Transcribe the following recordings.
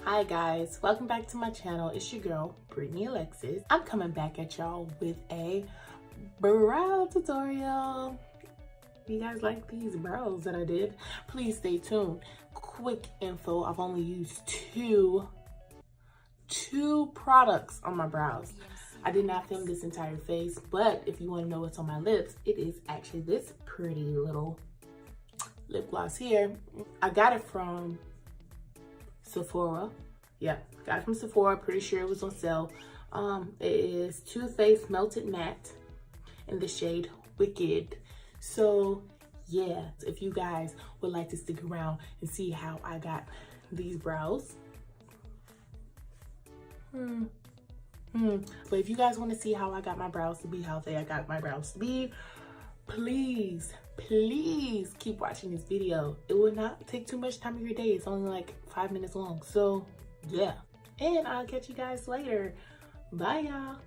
Hi guys, welcome back to my channel. It's your girl Brittany Alexis. I'm coming back at y'all with a brow tutorial. You guys like these brows that I did? Please stay tuned. Quick info, I've only used two products on my brows. I did not film this entire face, but if you want to know what's on my lips, it is actually this pretty little lip gloss here. I got it from Sephora. Yeah, got it from Sephora. Pretty sure it was on sale. It is Too Faced Melted Matte in the shade Wicked. So yeah, if you guys would like to stick around and see how I got these brows. But if you guys want to see how I got my brows to be how I got my brows to be, please keep watching this video. It will not take too much time of your day. It's only like 5 minutes long. So yeah, and I'll catch you guys later. Bye y'all.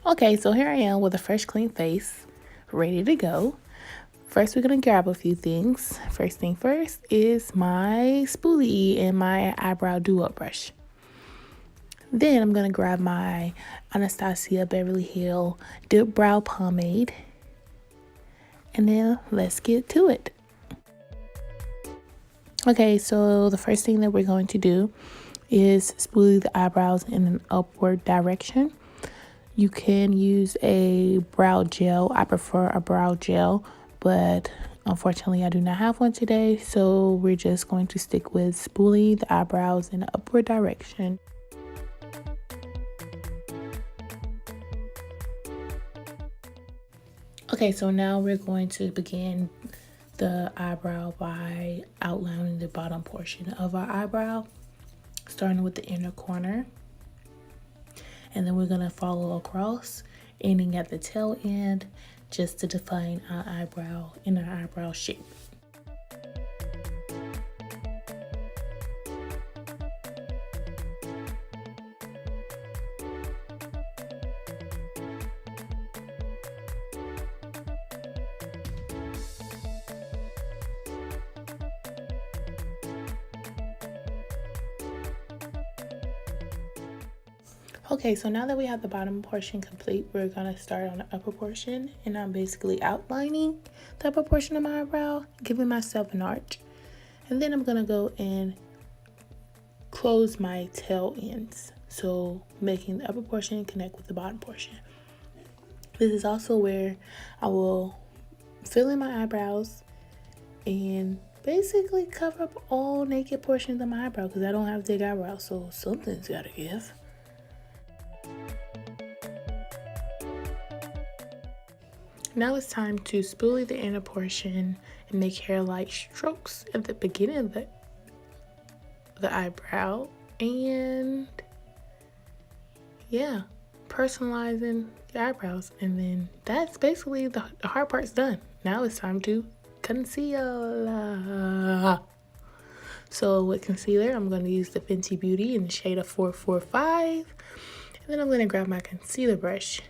Okay, so here I am with a fresh clean face, ready to go. First, we're gonna grab a few things. First thing first is my spoolie and my eyebrow do-up brush. Then I'm gonna grab my Anastasia Beverly Hills Dip Brow Pomade. And then let's get to it. Okay, so the first thing that we're going to do is spoolie the eyebrows in an upward direction. You can use a brow gel. I prefer a brow gel, but unfortunately I do not have one today. So we're just going to stick with spoolie the eyebrows in an upward direction. Okay, so now we're going to begin the eyebrow by outlining the bottom portion of our eyebrow, starting with the inner corner. And then we're going to follow across, ending at the tail end, just to define our eyebrow in our eyebrow shape. Okay, so now that we have the bottom portion complete, we're going to start on the upper portion, and I'm basically outlining the upper portion of my eyebrow, giving myself an arch. And then I'm going to go and close my tail ends, so making the upper portion connect with the bottom portion. This is also where I will fill in my eyebrows and basically cover up all naked portions of my eyebrow because I don't have big eyebrows, so something's got to give. Now it's time to spoolie the inner portion and make hair-like strokes at the beginning of the eyebrow. And yeah, personalizing the eyebrows. And then that's basically the hard part's done. Now it's time to conceal. So with concealer, I'm going to use the Fenty Beauty in the shade of 445. And then I'm going to grab my concealer brush,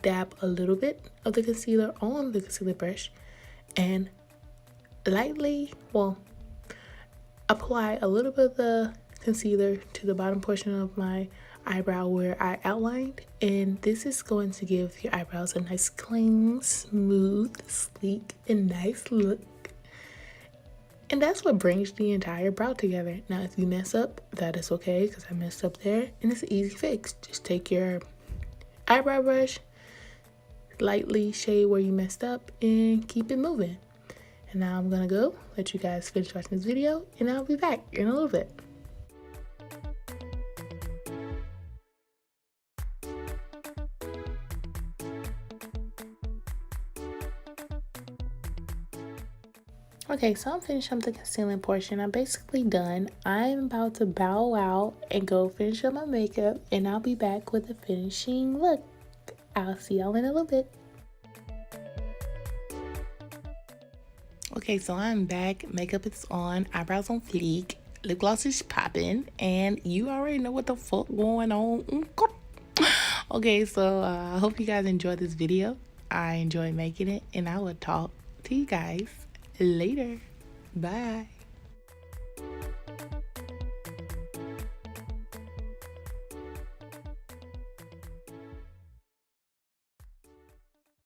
dab a little bit of the concealer on the concealer brush, and lightly, apply a little bit of the concealer to the bottom portion of my eyebrow where I outlined. And this is going to give your eyebrows a nice, clean, smooth, sleek, and nice look. And that's what brings the entire brow together. Now, if you mess up, that is okay, because I messed up there, and it's an easy fix. Just take your eyebrow brush, lightly shade where you messed up, and keep it moving. And now I'm gonna go let you guys finish watching this video, and I'll be back in a little bit. Okay, so I'm finished up the concealing portion. I'm basically done. I'm about to bow out and go finish up my makeup, and I'll be back with the finishing look. I'll see y'all in a little bit. Okay, so I'm back. Makeup is on. Eyebrows on fleek. lip gloss is popping, and you already know what the fuck going on. Okay, so I hope you guys enjoyed this video. I enjoyed making it, and I will talk to you guys later. Bye.